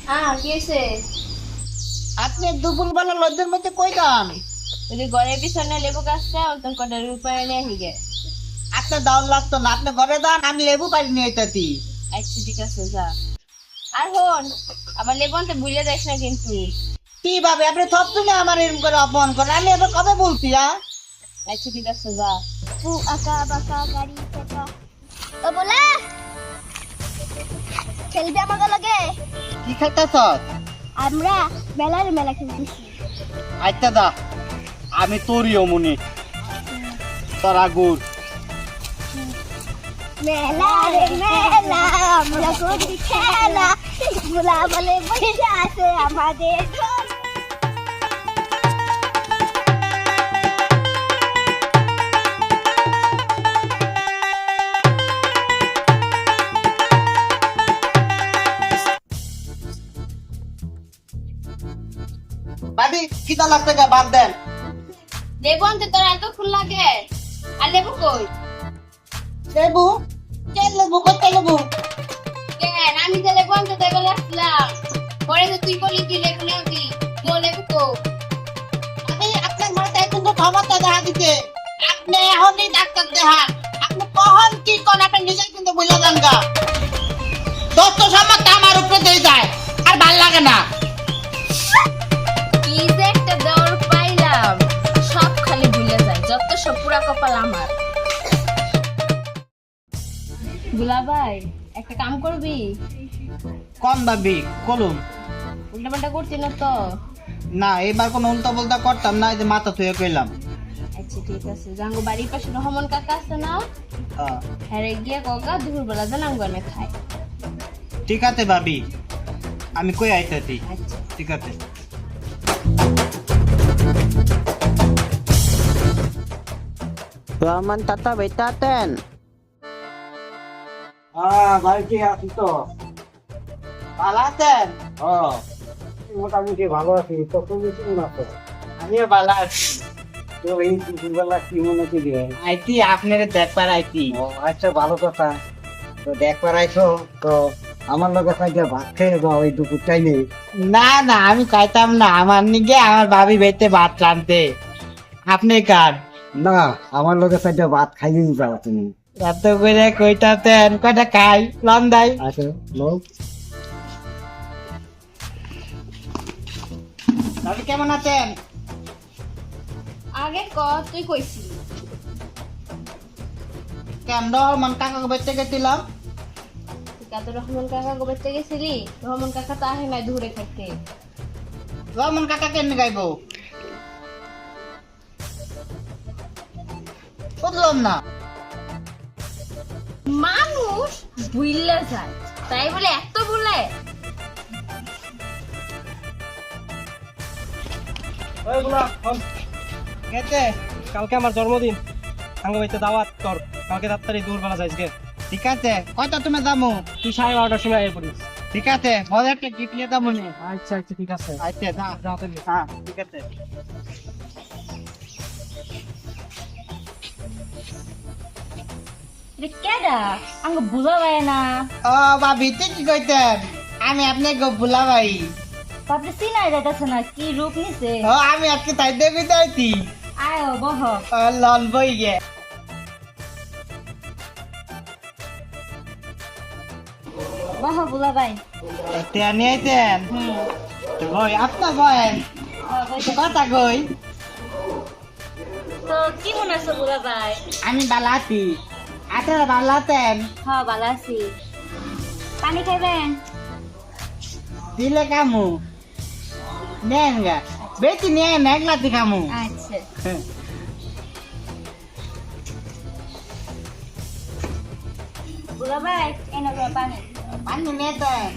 হ্যাঁ কি হয়েছে? আপনি দুপুরবেলা লজ্জার মধ্যে কই যান? ওই যে ঘরের পিছনে লেবু গাছটা ওখান কটার উপরে নিয়ে হিগে। আপনার দাউন লাগতো না, আপনি ঘরে যান, আমি লেবু পারি নিয়ে আইতাছি। আচ্ছা ঠিক আছে যা। আর হন, আবার লেবু আনতে ভুলে যাইস না কিন্তু। কি ভাবে আপনি সব শুনে আমার এরকম করে অপমান করেন? আমি এবার কবে বলছি? আচ্ছা ঠিক আছে যা। উ আকা বাকা গাড়ি চাকা ও বলে খেলবি আমাকে লগে? কি খাইতেছ? আমরা মেলা খেলতেছি। আচ্ছা দা, আমি তোরিও মনে তোরা গুড়। মেলা রে মেলা আমরা করি খেলা, গুলা বলে বসে আছে আমাদের ঘর। ভাবি কিতা লাগতে গা বাদ দেন। লেবু আনতে তোর এত ফুল লাগে? আর লেবু কই? লেবু? কে লেবু? কোথায় লেবু? কেন আমি তো লেবু আনতে তাই বলে আসলাম, পরে তো তুই বলি তুই লেবু নিয়ে আসবি। তো লেবু কো? আমি আপনার মাথায় কিন্তু ক্ষমতা দেখা দিতে, আপনি এখনই ডাক্তার দেখান। আপনি কখন কি কোন আপনি নিজে কিন্তু বুঝে যান গা। দোস্ত সামর্থ্য আমার উপরে দিয়ে যায়, আর ভাল লাগে না। কি যে একটা দৌড় পাইলাম, সব খালি ভুলে যায়, যত সব পুরা কপাল আমার। দুলা ভাই একটা কাম করবি? কোন ভাবি কলম? উল্টা পাল্টা করছি না তো? না, এবার কোনো উল্টা পাল্টা করতাম না, এই যে মাথা থুয়ে কইলাম। আচ্ছা ঠিক আছে, জাঙ্গো বাড়ির পাশে রহমান কাকা আছে না, হ্যাঁ গিয়ে ককা দুপুরবেলা জানাম গনে খায়। ঠিক আছে ভাবি, আমি কই আইতাছি। আচ্ছা ঠিক আছে। রহমান তাতা বেটাতেন। ভাই কি আছি তো? ভালো আছেন? মোটামুটি ভালো আছি। তো তুমি কেমন আছো? আমিও ভালো আছি। তো এই দুপুরবেলা কি মনে করি? আইতি আপনারে দেখবার আইতি। ও আচ্ছা, ভালো কথা। তো দেখবার আইছো তো আমার লগে খাইতে ভাত খেয়ে যাও এই দুপুর টাইমে। না না, আমি খাইতাম না, আমার নিগে আমার ভাবি বেতে ভাত রানতে। আপনি কার? না, আমার লগে খাইতে ভাত খাইয়ে যাও তুমি। এত করে কইতাতেন, কয়টা খাই লন্দাই। আচ্ছা লোক ভাবি কেমন আছেন? আগে ক, তুই কইছিলি কেন রহমান কাকা বেতে গেছিলাম? তো রহমান কাকা গোবেতে গেছিলি? রহমান কাকা তো আহে নাই ধরে খাইতে। রহমান কাকা কেন গাইব? বুঝলাম না। মানুষ বুইল্লা যায়, তাই বলে এত বলে? গেছে? কালকে আমার জন্মদিন, সাঙ্গ বাড়িতে দাওয়াত তোর। কালকে তাড়াতাড়ি দুপুরবেলা যাইস গে। ঠিক আছে, কয়টা তুমি যাবো? তুই 12:30টার সময় আয় পড়িস। ঠিক আছে, মজার একটা গিফট নিয়ে যাবো নি। আচ্ছা আচ্ছা ঠিক আছে। আচ্ছা যা। যাও তাহলে। হ্যাঁ ঠিক আছে। রে কেডা আঙ্গ বুঝা যায় না। ও ভাবি তুই কি কইতেন? আমি আপনাকে ভুলা ভাই। তারপরে চিনাই যাইতাছে না, কি রূপ নিছে। ও আমি আজকে তাই দেখি যাইতি। আয় বহ। লন বই গে। বহ বুলা ভাই। তে নিয়ে আইতেন? তো ভাই আপনার বয়েন কথা কই। তো কি মনে আছে বুলা ভাই? আমি ভালো আছি, আপনারা ভালো আছেন? হ্যাঁ ভালো আছি। পানি খাইবেন? দিলে কামু নেন গা, বেশি নেন, একলাতি কামু। আচ্ছা বুলা ভাই এনে পানি। পানি নেতেন?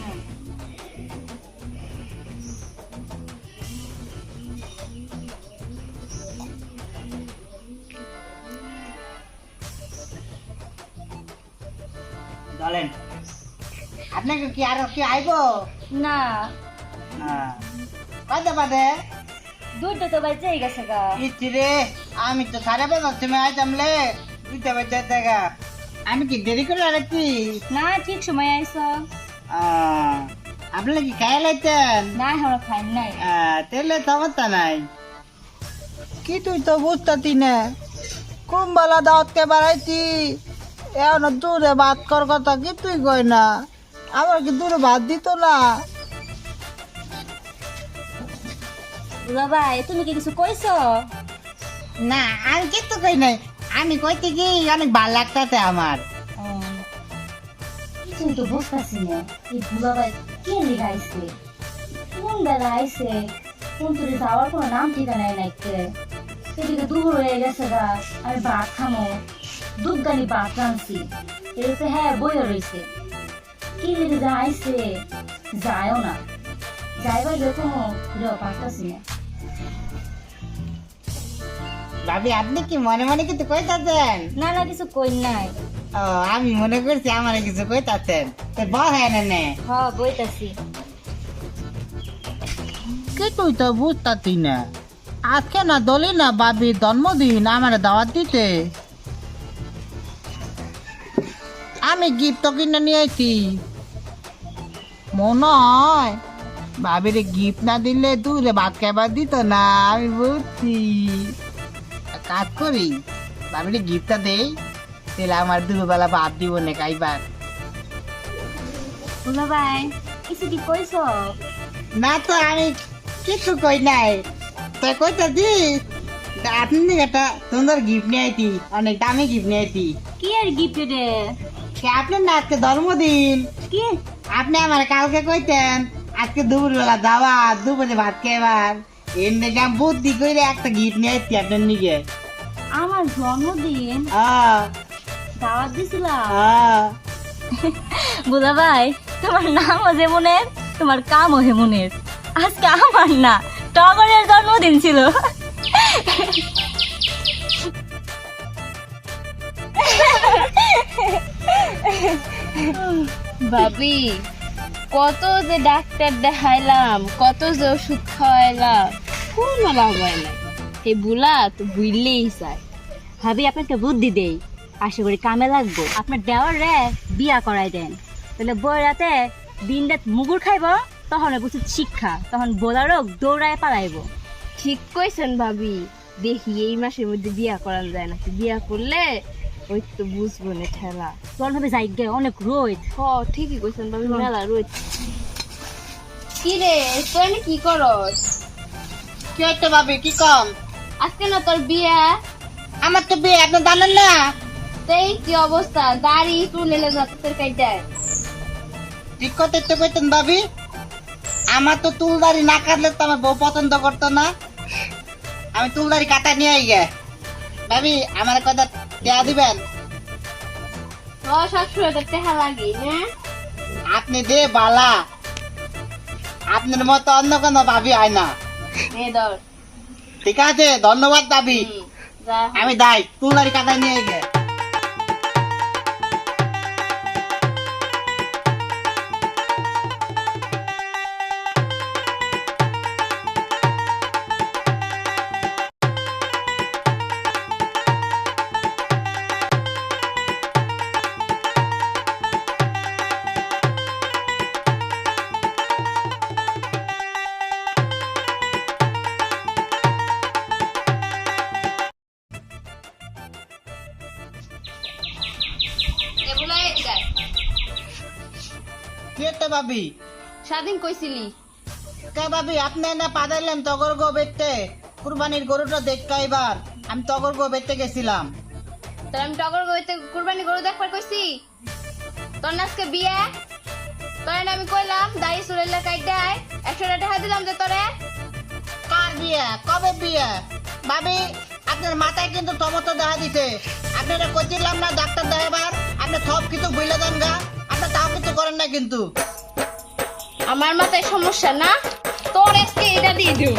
চলেন, আপনাকে কি আরো কি আইব? না কয়টা বাদে? দুধটা তো বাজে গেছে গা। ইচ্ছি রে, আমি তো 5:30 সময় আইতাম লে, 2টা বাজে দেখা। আমি কি দেরি করে রাখছি? না ঠিক সময় আইছো। আপনি কি খাই লাইতেন না আমরা খাই নাই তেলে সমস্যা নাই কি তুই তো বুঝতাতি না কুম্বালা দাওয়াতকে বাড়াইছি এখন দূরে ভাত কর কথা কি তুই কই না আমার কি দূরে ভাত দিত না দুলা ভাই তুমি কি কিছু কইছো না আমি কিছু কই নাই আমি কইতে কি অনেক ভালো লাগতাছে আমার কিছুই তো বুঝতেছি না এই দুলা ভাই কে লিখাইছে কোন বেলা আইছে কোন তুই যাওয়ার কোনো নাম ঠিকানাই নাই কে এদিকে দূর হয়ে গেছে গা আমি ভাত খামো দুধগানি ভাত রাঁধছি এদিকে হ্যাঁ বইও রয়েছে কি লিখে যা আইছে যায়ও না যাইবার যেত পারতাছি না ভাবি আপনি কি মনে মনে কিছু কইতাছেন না না কিছু কই নাই ও আমি মনে করছি আমার কিছু কইতাছেন তো বহেন নে হ বইতাছি কি তুই তো বুঝতাতি না আজকে না দলি না বাবির জন্মদিন আমার দাওয়াত দিতে আমি গিফট কিনে নিয়ে আইছি মনে হয় বাবির গিফট না দিলে দূরে ভাত খাবার দিত না আমি বুঝছি এক কাজ করি বাবির গিফটটা দেই তাহলে আমার দুবেলা ভাত দিব না খাইবার দুলা ভাই কিছু কি কইছো না তো আমি কিছু কই নাই তো কইতাছি আপনি একটা সুন্দর গিফট নিয়ে আইতি অনেক দামি গিফট নিয়ে আইতি কি আর গিফট রে আপনার না আজকে জন্মদিন কি আপনি আমার কালকে কইতেন আজকে দুপুরবেলা দাওয়াত দুপুরে ভাত খাইবার এমনি আমি বুদ্ধি করে একটা গিফট নিয়ে আইতি আপনার নিকে আমার জন্মদিন দাওয়াত দিছিলাম বুলা ভাই তোমার নামও যেমনের তোমার কামও হেমনের আজকে আমার না টগরের জন্মদিন ছিল ভাবি কত যে ডাক্তার দেখাইলাম কত যে ওষুধ খাওয়াইলাম কোনো লাভ হয় না এই বুলা তো বুঝলেই চায় ভাবি আপনাকে বুদ্ধি দেই আশা করি কামে লাগবো আপনার দেওয়ার রে বিয়া করাই দেন তাহলে বই রাতে দিন রাত মুগুর খাইব তখন বুঝি শিক্ষা তখন বোলারও দৌড়ায় পালাইব ঠিক কইছেন ভাবি দেখি এই মাসের মধ্যে বিয়া করা যায় না বিয়া করলে ওই তো বুঝবো না ঠেলা তোর ভাবে যাই গে অনেক রোদ হ ঠিকই কইছেন ভাবি মেলা রোজ কি রে তুই না কি করস কি হচ্ছে ভাবি কি কম আজকে না তোর বিয়া আমার তো বিয়ে আপনি জানেন না তাই কি অবস্থা দাড়ি তুলে যাচ্ছে কাইটায় ঠিক করতে তো কইতেন ভাবি আমার তো চুলদারি না কাটলে তো আমার বউ পছন্দ করতো না আমি চুলদারি কাটা নিয়ে আই গে ভাবি আমার কথা দেয়া দিবেন ও সবসময় তো টেহা লাগে না আপনি দে বালা আপনার মতো অন্য কোনো ভাবি হয় না এ ধর ঠিক আছে ধন্যবাদ ভাবি যা আমি দাই চুলদারি কাটা নিয়ে আই গে এগুলো যায় কি একটা ভাবি স্বাধীন কইছিলি কে ভাবি আপনি না পাঠাইলেন তগর গো বেটে কুরবানির গরুটা দেখতে এবার আমি তগর গো বেটে গেছিলাম তোর আমি টগর গইতে কুরবানি গরু দেখবার কইছি তোর না আজকে বিয়ে তোর না আমি কইলাম দাড়ি চুলের কাইটায় 100 টাকা দিলাম যে তোরে কার বিয়ে কবে বিয়ে ভাবি আপনার মাথায় কিন্তু টমেটো দেখা দিছে আপনারা কইছিলাম না ডাক্তার দেখাবার আপনি সব কিছু বইলে দেন গা আপনি তাও কিছু করেন না কিন্তু আমার মাথায় সমস্যা না তোর আজকে এটা দিয়ে দিও